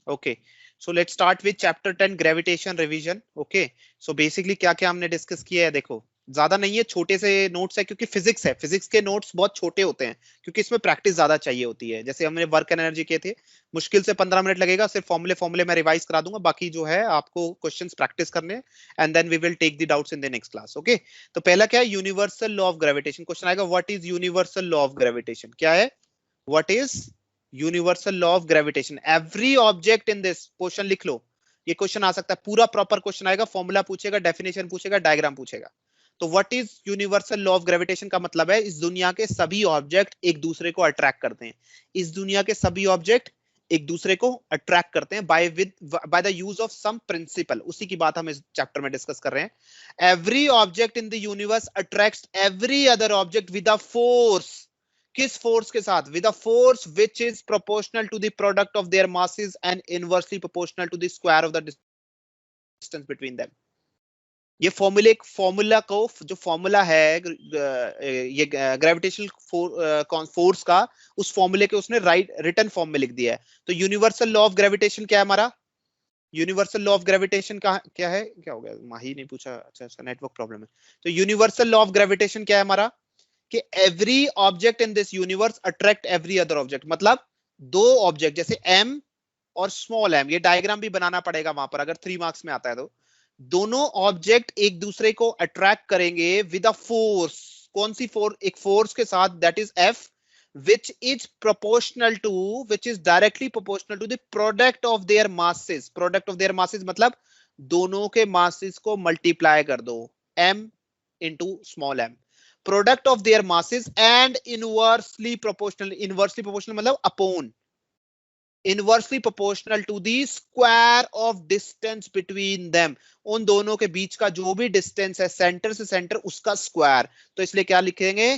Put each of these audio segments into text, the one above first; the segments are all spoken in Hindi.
Okay, so let's start with chapter 10 gravitation revision. Okay, so basically क्या क्या हमने डिस्कस किया है, देखो ज्यादा नहीं है, छोटे से नोट्स है, क्योंकि फिजिक्स है, फिजिक्स के नोट्स बहुत छोटे होते हैं, क्योंकि इसमें प्रैक्टिस ज्यादा चाहिए होती है। जैसे हमने वर्क एंड एनर्जी किए थे, मुश्किल से 15 मिनट लगेगा, सिर्फ फॉर्मूले फॉर्मूले मैं रिवाइज करा दूंगा, बाकी जो है आपको क्वेश्चंस प्रैक्टिस करने हैं, and then we will take the doubts in the next class. Okay, तो पहला क्या है, universal law of gravitation. Question आएगा what is universal law of gravitation, क्या है, what is universal law of gravitation. Every object in this, question लिख लो, ये क्वेश्चन आ सकता है, पूरा प्रॉपर क्वेश्चन आएगा, फॉर्मूला पूछेगा, डेफिनेशन पूछेगा, डायग्राम पूछेगा। तो what is universal law of gravitation का मतलब है, इस दुनिया के सभी ऑब्जेक्ट एक दूसरे को अट्रैक्ट करते हैं, इस दुनिया के सभी ऑब्जेक्ट एक दूसरे को अट्रैक्ट करते हैं by the use of some principle. उसी की बात हम इस चैप्टर में डिस्कस कर रहे हैं। Every object in the universe attracts every other object with a force. किस फोर्स के साथ, with a force which is proportional to the product of their masses and inversely proportional to the square of the distance between them. ये फॉर्मूला को, जो फॉर्मूला है ये ग्रेविटेशनल फोर्स का, उस फॉर्मूले के उसने रिटन फॉर्म में लिख दिया है। तो यूनिवर्सल लॉ ऑफ ग्रेविटेशन क्या है हमारा, यूनिवर्सल लॉ ऑफ ग्रेविटेशन का क्या है, क्या हो गया, माही ने पूछा, अच्छा इसका नेटवर्क प्रॉब्लम है। तो यूनिवर्सल लॉ ऑफ ग्रेविटेशन क्या है हमारा, कि every object in this universe attract every other object. मतलब दो ऑब्जेक्ट जैसे एम और स्मॉल एम, ये डायग्राम भी बनाना पड़ेगा वहां पर, अगर 3 मार्क्स में आता है तो, दोनों ऑब्जेक्ट एक दूसरे को अट्रैक्ट करेंगे विद अ फोर्स। कौन सी फोर्स, एक फोर्स के साथ, that is F, which is proportional to, which is directly proportional to the product of their masses। product of their masses मतलब दोनों के masses को मल्टीप्लाई कर दो, m into small m, product of their masses and inversely proportional, inversely proportional मतलब upon, inversely proportional to the square of distance between them. उन दोनों के बीच का जो भी डिस्टेंस है सेंटर से सेंटर, उसका स्क्वायर। तो इसलिए क्या लिखेंगे,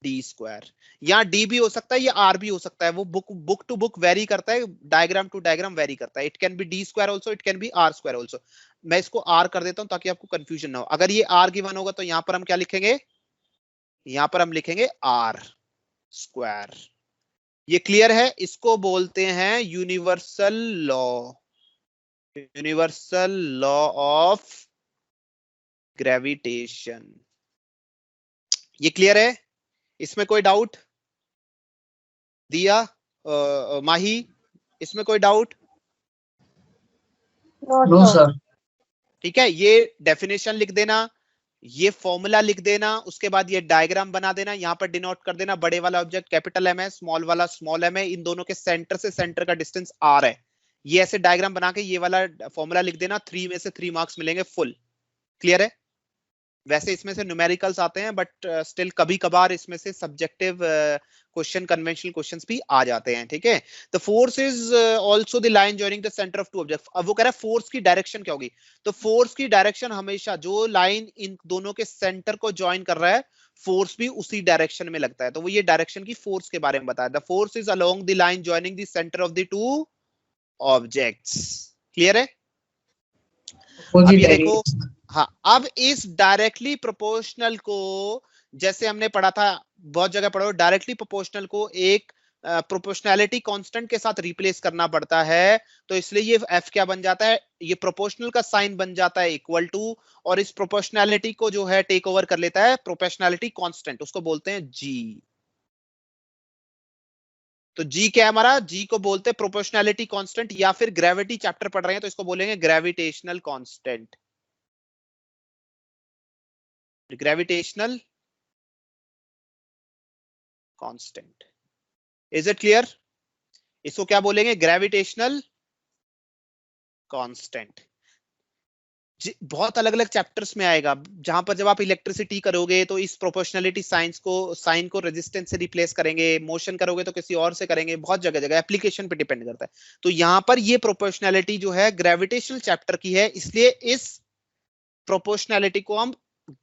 डी स्क्वायर। यहाँ डी भी हो सकता है, या आर भी हो सकता है, वो बुक टू बुक वेरी करता है, डायग्राम टू डायग्राम वेरी करता है। It can be D square also, it can be R square also. मैं इसको आर कर देता हूं ताकि आपको कंफ्यूजन ना हो। अगर ये आर गिवन होगा तो यहां पर हम क्या लिखेंगे, यहां पर हम लिखेंगे आर स्क्वायर। ये क्लियर है, इसको बोलते हैं universal law, universal law of gravitation. ये क्लियर है, इसमें कोई डाउट, दिया माही, इसमें कोई डाउट, नो सर। ठीक है, ये डेफिनेशन लिख देना, ये फॉर्मूला लिख देना, उसके बाद ये डायग्राम बना देना, यहां पर डिनोट कर देना, बड़े वाला ऑब्जेक्ट कैपिटल एम है, स्मॉल वाला स्मॉल एम है, इन दोनों के सेंटर से सेंटर का डिस्टेंस आर है। ये ऐसे डायग्राम बना के ये वाला फॉर्मूला लिख देना, 3 में से 3 मार्क्स मिलेंगे फुल। क्लियर है, वैसे इसमें से न्यूमेरिकल्स आते हैं, बट स्टिल कभी कभार इसमें से सब्जेक्टिव क्वेश्चन, कन्वेंशनल क्वेश्चंस भी आ जाते हैं, ठीक है। The force is also the line joining the centre of two object. अब वो कह रहा है फोर्स की डायरेक्शन क्या होगी, तो फोर्स की डायरेक्शन हमेशा, जो लाइन इन दोनों के सेंटर को ज्वाइन कर रहा है, फोर्स भी उसी डायरेक्शन में लगता है। तो वो ये डायरेक्शन की फोर्स के बारे में बताया, the force is along the line joining the centre of the two objects. Clear है, अब ये देखो, हाँ, अब इस डायरेक्टली प्रोपोर्शनल को, जैसे हमने पढ़ा था, बहुत जगह पढ़ो, डायरेक्टली प्रोपोर्शनल को एक प्रोपोर्शनैलिटी कांस्टेंट के साथ रिप्लेस करना पड़ता है। तो इसलिए ये एफ क्या बन जाता है, ये प्रोपोर्शनल का साइन बन जाता है इक्वल टू, और इस प्रोपोर्शनैलिटी को जो है टेक ओवर कर लेता है प्रोपोर्शनैलिटी कांस्टेंट, उसको बोलते हैं जी। तो जी क्या है हमारा, जी को बोलते हैं प्रोपोर्शनैलिटी कांस्टेंट, या फिर ग्रेविटी चैप्टर पढ़ रहे हैं तो इसको बोलेंगे gravitational constant, gravitational constant. Is it clear, इसको क्या बोलेंगे, ग्रेविटेशनल कांस्टेंट। बहुत अलग अलग चैप्टर्स में आएगा, जहां पर जब आप इलेक्ट्रिसिटी करोगे तो इस प्रोपोर्शनलिटी साइन को रेजिस्टेंस से रिप्लेस करेंगे, मोशन करोगे तो किसी और से करेंगे, बहुत जगह जगह एप्लीकेशन पे डिपेंड करता है। तो यहां पर ये प्रोपोर्शनलिटी जो है ग्रेविटेशनल चैप्टर की है, इसलिए इस प्रोपोर्शनलिटी को हम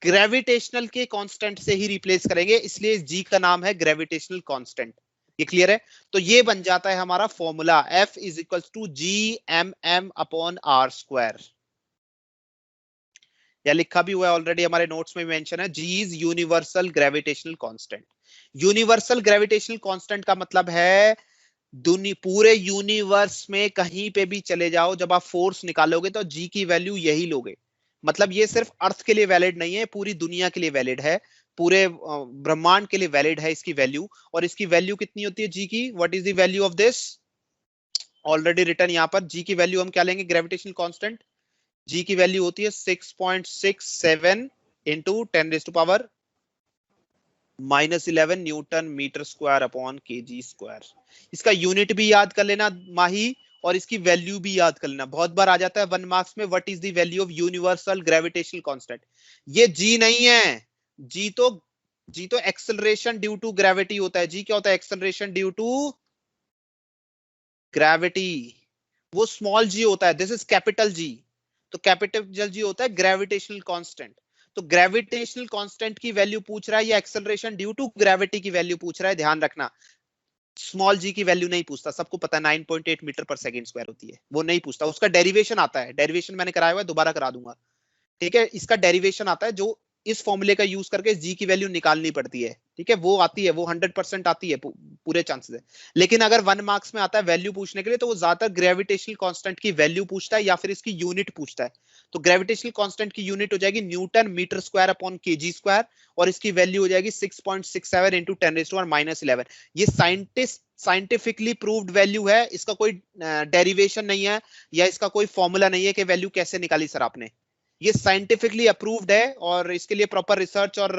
ग्रेविटेशनल के कांस्टेंट से ही रिप्लेस करेंगे, इसलिए जी का नाम है ग्रेविटेशनल कांस्टेंट। ये क्लियर है, तो ये बन जाता है हमारा formula, F is equal to G M M upon R square. या लिखा भी हुआ है ऑलरेडी, हमारे नोट्स में मेंशन है, G is universal gravitational constant. Universal gravitational constant का मतलब है पूरे यूनिवर्स में कहीं पे भी चले जाओ, जब आप फोर्स निकालोगे तो जी की वैल्यू यही लोगे। मतलब ये सिर्फ अर्थ के लिए वैलिड नहीं है, पूरी दुनिया के लिए वैलिड है, पूरे ब्रह्मांड के लिए वैलिड है इसकी वैल्यू। और इसकी वैल्यू कितनी होती है जी की? What is the value of this? Already return यहाँ पर। जी की वैल्यू हम क्या लेंगे? Gravitational constant. जी की वैल्यू होती है 6.67 into 10⁻⁻11 newton metre square upon KG square. इसका यूनिट भी याद कर लेना माही, और इसकी वैल्यू भी याद कर लेना। बहुत बार आ जाता है 1 मार्क्स में, what is the value of universal gravitational constant. ये जी नहीं है। जी तो जी तो एक्सेलरेशन ड्यू टू ग्रेविटी होता है। जी क्या होता है? Acceleration due to gravity. वो स्मॉल जी होता है, दिस इज कैपिटल जी। तो कैपिटल जी होता है ग्रेविटेशनल कांस्टेंट। तो ग्रेविटेशनल कांस्टेंट की वैल्यू पूछ रहा है या एक्सेलरेशन ड्यू टू ग्रेविटी की वैल्यू पूछ रहा है, ध्यान रखना। स्मॉल जी की वैल्यू नहीं पूछता, सबको पता है 9.8 मीटर पर सेकंड स्क्वायर होती है, वो नहीं पूछता। उसका डेरिवेशन आता है, डेरिवेशन मैंने कराया हुआ है, दोबारा करा दूंगा। ठीक है, इसका डेरिवेशन आता है जो इस फॉर्मूले का यूज करके जी की वैल्यू निकालनी पड़ती है। ठीक है, वो आती है, वो 100% आती है, पूरे चांसेस है। लेकिन अगर 1 मार्क्स में आता है वैल्यू पूछने के लिए, तो वो ज्यादातर ग्रेविटेशनल कांस्टेंट की वैल्यू पूछता है या फिर इसकी यूनिट पूछता है। तो ग्रेविटेशनल कांस्टेंट की यूनिट हो जाएगी newton metre square upon KG square, और इसकी वैल्यू हो जाएगी 6.67 इंटू 10⁻⁻11। ये साइंटिफिकली प्रूव्ड वैल्यू है, इसका कोई डेरिवेशन नहीं है या इसका कोई फॉर्मूला नहीं है कि वैल्यू कैसे निकाली सर आपने। ये साइंटिफिकली अप्रूव्ड है और इसके लिए प्रॉपर रिसर्च और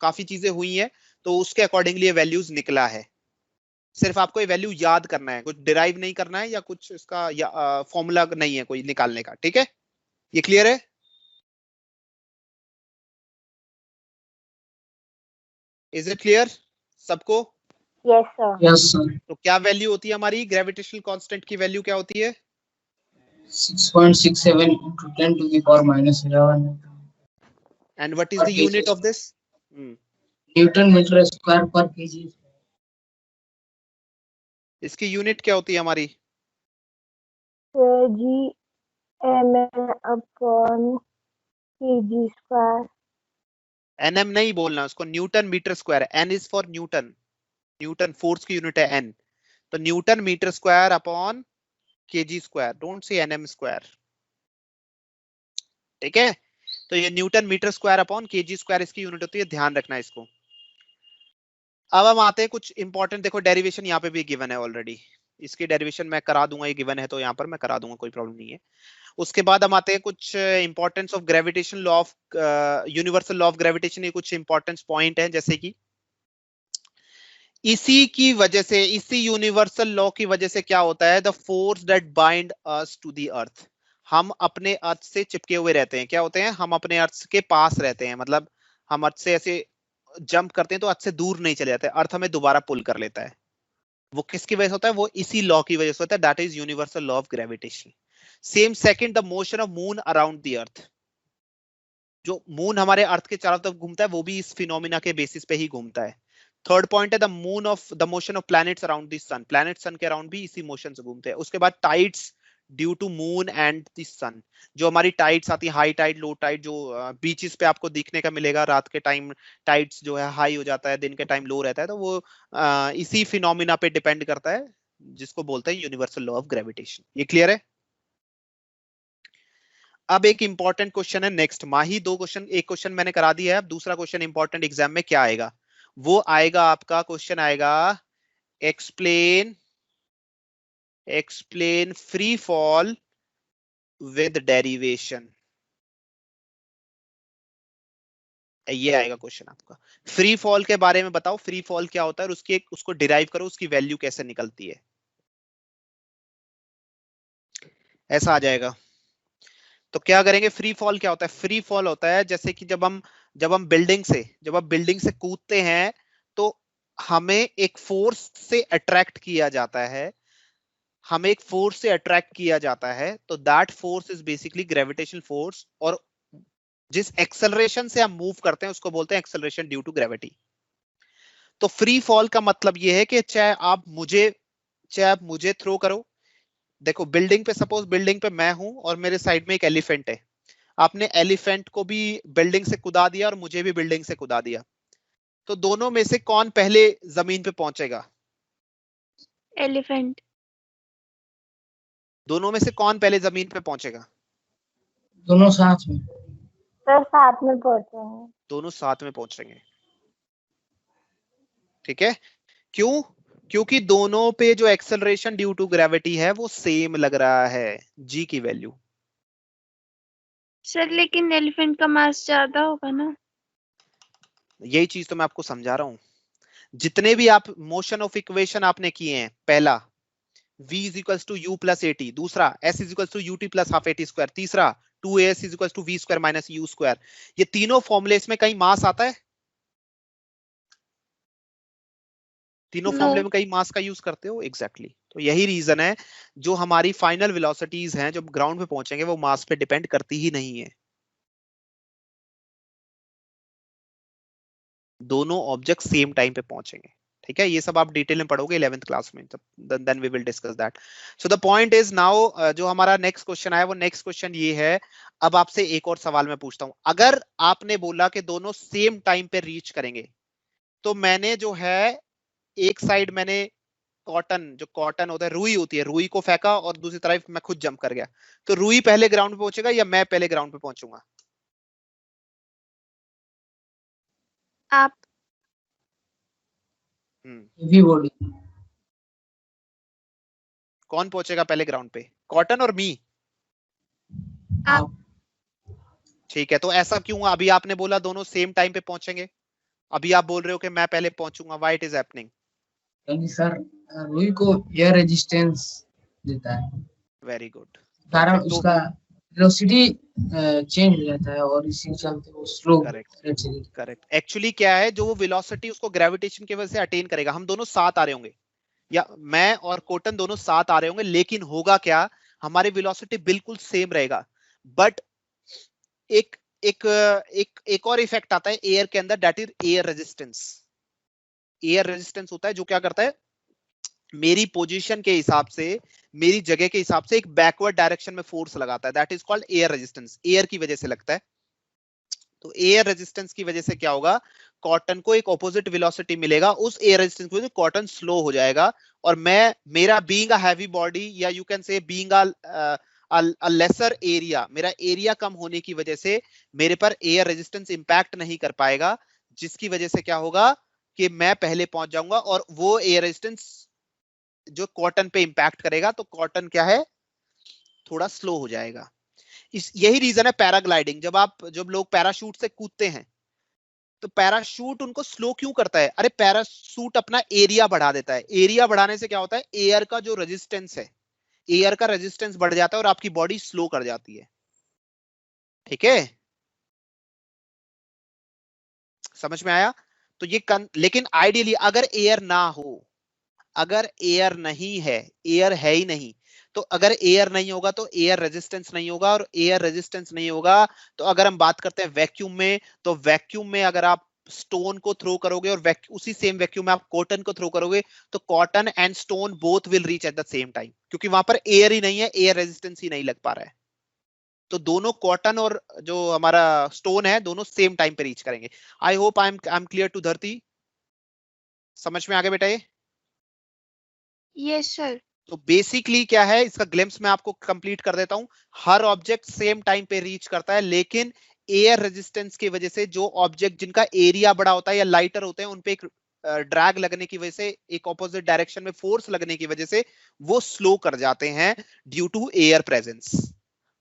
काफी चीजें हुई हैं, तो उसके अकॉर्डिंगली ये वैल्यूज निकला है। सिर्फ आपको ये वैल्यू याद करना है, कुछ डिराइव नहीं करना है या कुछ इसका फॉर्मूला नहीं है कोई निकालने का। ठीक है, ये क्लियर है? इज इट क्लियर सबको? Yes sir. Yes sir. तो क्या वैल्यू होती है हमारी ग्रेविटेशनल कांस्टेंट की? वैल्यू क्या होती है? 6.67 into 10 to the power minus 11 and what is per the kg unit of this? Newton meter square per kg। इसकी यूनिट क्या होती है हमारी? G M upon KG square. NM नहीं बोलना उसको, newton metre square. N is for newton, newton force की यूनिट है एन। तो newton metre square upon KG square, don't say NM square. ठीक है, तो ये newton metre square upon KG square इसकी यूनिट होती है, ध्यान रखना इसको। अब हम आते हैं कुछ इंपॉर्टेंट, देखो डेरिवेशन यहाँ पे भी गिवन है ऑलरेडी, इसकी डेरिवेशन मैं करा दूंगा, ये गिवन है तो यहाँ पर मैं करा दूंगा, कोई प्रॉब्लम नहीं है। उसके बाद हम आते हैं कुछ importance of gravitation law of universal law of gravitation. ये कुछ इंपॉर्टेंस पॉइंट है, जैसे कि इसी की वजह से, इसी यूनिवर्सल लॉ की वजह से क्या होता है? The force that bind us to the earth. हम अपने अर्थ से चिपके हुए रहते हैं। क्या होते हैं? हम अपने अर्थ के पास रहते हैं, मतलब हम अर्थ से ऐसे जंप करते हैं तो अर्थ से दूर नहीं चले जाते, अर्थ हमें दोबारा पुल कर लेता है। वो किसकी वजह से होता है? वो इसी लॉ की वजह से होता है, that is universal law of gravitation. Same second, the motion of moon around the earth. जो मून हमारे अर्थ के चारों तरफ घूमता है वो भी इस फिनोमिना के बेसिस पे ही घूमता है। थर्ड पॉइंट है the motion of planets around the sun. Planet sun के अराउंड भी इसी मोशन से घूमते हैं। उसके बाद tides due to moon and the sun. जो हमारी टाइड्स आती है, हाई टाइड लो टाइड, जो बीचेस पे आपको दिखने का मिलेगा, रात के टाइम टाइड्स जो है हाई हो जाता है, दिन के टाइम लो रहता है, तो वो इसी फिनोमिना पे डिपेंड करता है, जिसको बोलते हैं यूनिवर्सल लॉ ऑफ ग्रेविटेशन। ये क्लियर है? अब एक इंपॉर्टेंट क्वेश्चन है नेक्स्ट। माही दो क्वेश्चन, एक क्वेश्चन मैंने करा दिया है, अब दूसरा क्वेश्चन इंपॉर्टेंट एग्जाम में क्या आएगा? वो आएगा आपका क्वेश्चन आएगा, explain free fall with derivation. ये आएगा क्वेश्चन आपका। फ्री फॉल के बारे में बताओ, फ्री फॉल क्या होता है और उसको डिराइव करो, उसकी वैल्यू कैसे निकलती है, ऐसा आ जाएगा। तो क्या करेंगे? फ्री फॉल क्या होता है? फ्री फॉल होता है जैसे कि जब हम बिल्डिंग से कूदते हैं, तो हमें एक फोर्स से अट्रैक्ट किया जाता है, तो that force is basically gravitational force. और जिस एक्सेलरेशन से हम मूव करते हैं उसको बोलते हैं एक्सेलरेशन ड्यू टू ग्रेविटी। तो फ्री फॉल का मतलब यह है कि चाहे आप मुझे थ्रो करो। देखो सपोज बिल्डिंग पे मैं हूं और मेरे साइड में एक एलिफेंट है, आपने एलिफेंट को भी बिल्डिंग से कूदा दिया और मुझे भी बिल्डिंग से कूदा दिया, तो दोनों में से कौन पहले जमीन पे पहुंचेगा? एलिफेंट। दोनों में से कौन पहले जमीन पे पहुंचेगा? दोनों साथ में। सर साथ में पहुंचेंगे। दोनों साथ में पहुंचेंगे, ठीक है। क्यों? क्योंकि दोनों पे जो एक्सेलरेशन ड्यू टू ग्रेविटी है वो सेम लग रहा है, जी की वैल्यू। सर लेकिन एलिफेंट का मास ज्यादा होगा ना। यही चीज तो मैं आपको समझा रहा हूं। जितने भी आप मोशन ऑफ इक्वेशन आपने किए हैं, पहला v is equals to U plus A T, दूसरा s is equals to U T plus half A T square, तीसरा 2as is equals to v square minus U square, ये तीनों फॉर्मुलेस में कहीं मास आता है? तीनों नो। फॉर्मूले में कहीं मास का यूज करते हो? Exactly exactly. तो यही रीजन है जो हमारी फाइनल वेलोसिटीज हैं जब ग्राउंड पे पहुंचेंगे वो मास पे डिपेंड करती ही नहीं है। दोनों ऑब्जेक्ट सेम टाइम पे पहुंचेंगे, ठीक है। ये सब आप डिटेल में पढ़ोगे 11th क्लास में, then we will discuss that. So the point is now, जो हमारा नेक्स्ट क्वेश्चन है वो नेक्स्ट क्वेश्चन ये है। अब आपसे एक और सवाल मैं पूछता हूं, अगर आपने बोला कि दोनों सेम टाइम पे रीच करेंगे, तो मैंने जो है एक साइड मैंने कॉटन, जो कॉटन होता है, रुई होती है, रुई को फेंका और दूसरी तरफ मैं खुद जंप कर गया, तो रुई पहले ग्राउंड पे पहुंचेगा या मैं पहले ग्राउंड पे पहुंचूंगा? आप। Heavy body. कौन पहुंचेगा पहले ग्राउंड पे, कॉटन और मी? आप। ठीक है, तो ऐसा क्यों? अभी आपने बोला दोनों सेम टाइम पे पहुंचेंगे, अभी आप बोल रहे हो कि मैं पहले पहुंचूंगा, व्हाई इट इज हैपनिंग? यानी सर रुई को एयर रेजिस्टेंस देता है, वेरी गुड, कारण परफेक्ट। तो उसका वेलोसिटी चेंज हो जाता है और इसी चलते वो स्लो करेक्ट, रेट से करेक्ट। एक्चुअली क्या है, जो वो वेलोसिटी उसको ग्रेविटेशन की वजह से अटेन करेगा, हम दोनों साथ आ रहे होंगे, या मैं और कॉटन दोनों साथ आ रहे होंगे, लेकिन होगा क्या, हमारी वेलोसिटी बिल्कुल सेम रहेगा, बट एक एक एक और इफेक्ट आता है एयर के अंदर, that is air resistance. Air resistance होता है जो क्या करता है, मेरी पोजीशन के हिसाब से, मेरी जगह के हिसाब से एक बैकवर्ड डायरेक्शन में फोर्स लगाता है, that is called air resistance. Air की वजह से लगता है। तो एयर रेजिस्टेंस की वजह से क्या होगा, कॉटन को एक ऑपोजिट वेलोसिटी मिलेगा, उस एयर रेजिस्टेंस की वजह से कॉटन स्लो हो जाएगा, और मैं, मेरा बीइंग अ हैवी बॉडी, या you can say being a lesser area, मेरा एरिया कम होने की वजह से मेरे पर एयर रेजिस्टेंस इंपैक्ट नहीं कर पाएगा, जिसकी वजह से क्या होगा कि मैं पहले पहुंच जाऊंगा, और वो एयर रेजिस्टेंस जो कॉटन पे इंपैक्ट करेगा, तो कॉटन क्या है, थोड़ा स्लो हो जाएगा। यही रीजन है पैराग्लाइडिंग, जब लोग पैराशूट से कूदते हैं, तो पैराशूट उनको स्लो क्यों करता है? अरे पैराशूट अपना एरिया बढ़ा देता है, एरिया बढ़ाने से क्या होता है, एयर का जो रेजिस्टेंस है, एयर का रेजिस्टेंस बढ़ जाता है और आपकी बॉडी स्लो कर जाती है, ठीक है, समझ में आया? तो लेकिन आइडियली अगर एयर ना हो, अगर एयर नहीं है, एयर है ही नहीं, तो अगर एयर नहीं होगा तो एयर रेजिस्टेंस नहीं होगा, और एयर रेजिस्टेंस नहीं होगा तो अगर हम बात करते हैं वैक्यूम में, तो वैक्यूम में अगर आप स्टोन को थ्रो करोगे और उसी सेम वैक्यूम में आप कॉटन को थ्रो करोगे, तो cotton and stone both will reach at the same time, क्योंकि वहां पर एयर ही नहीं है, एयर रेजिस्टेंस ही नहीं लग पा रहा है। तो दोनों कॉटन और जो हमारा स्टोन है, दोनों सेम टाइम पे रीच करेंगे। I hope I am clear to धरती, समझ में आ गया बेटा ये? Yes sir. तो बेसिकली क्या है, इसका ग्लिम्स मैं आपको कंप्लीट कर देता हूं। हर ऑब्जेक्ट सेम टाइम पे रीच करता है, लेकिन एयर रेजिस्टेंस की वजह से जो ऑब्जेक्ट जिनका एरिया बड़ा होता है या लाइटर होते हैं, उनपे एक ड्रैग लगने की वजह से, एक ऑपोजिट डायरेक्शन में फोर्स लगने की वजह से वो स्लो कर जाते हैं ड्यू टू एयर प्रेजेंस।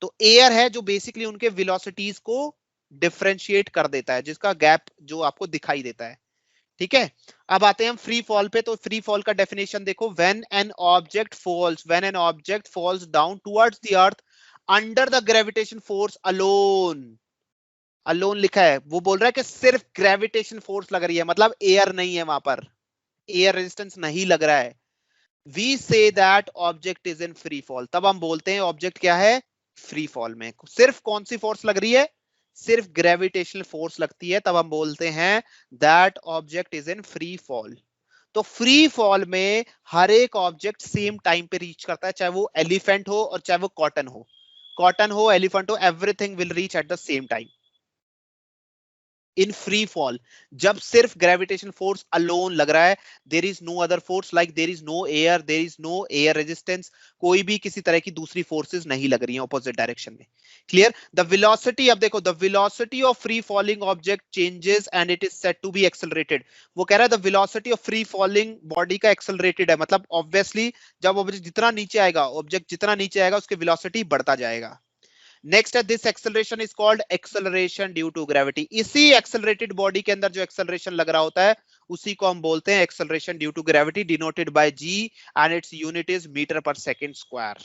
तो एयर है जो बेसिकली उनके वेलोसिटीज को डिफरेंशिएट कर देता है, जिसका गैप जो आपको दिखाई देता है, ठीक है। अब आते हैं हम फ्री फॉल पे। तो फ्री फॉल का डेफिनेशन देखो, when an object falls down towards the earth under the gravitation force alone, alone लिखा है, वो बोल रहा है कि सिर्फ ग्रेविटेशन फोर्स लग रही है, मतलब एयर नहीं है वहां पर, एयर रेजिस्टेंस नहीं लग रहा है, we say that object is in free fall. तब हम बोलते हैं ऑब्जेक्ट क्या है, फ्री फॉल में। सिर्फ कौन सी फोर्स लग रही है, सिर्फ ग्रेविटेशनल फोर्स लगती है, तब हम बोलते हैं that object is in free fall. तो फ्री फॉल में हर एक ऑब्जेक्ट सेम टाइम पे रीच करता है, चाहे वो एलिफेंट हो और चाहे वो कॉटन हो, एलिफेंट हो, everything will reach at the same time. In free fall, जब सिर्फ ग्रेविटेशन फोर्स अलोन लग रहा है, there is no other force, like there is no air, there is no air resistance, कोई भी किसी तरह की दूसरी फोर्सेस नहीं लग रही हैं ऑपोजिट डायरेक्शन में। क्लियर? द वेलोसिटी, अब देखो, the velocity of free falling object changes and it is said to be accelerated. वो कह रहा है the velocity of free falling body का एक्सेलरेटेड है, मतलब ऑब्वियसली जब ऑब्जेक्ट जितना नीचे आएगा, ऑब्जेक्ट जितना नीचे आएगा उसकी वेलोसिटी बढ़ता जाएगा। नेक्स्ट है this acceleration is called acceleration due to gravity. इसी एक्सेलरेटेड बॉडी के अंदर जो एक्सेलरेशन लग रहा होता है उसी को हम बोलते हैं acceleration due to gravity, denoted by G and its unit is metre per second square.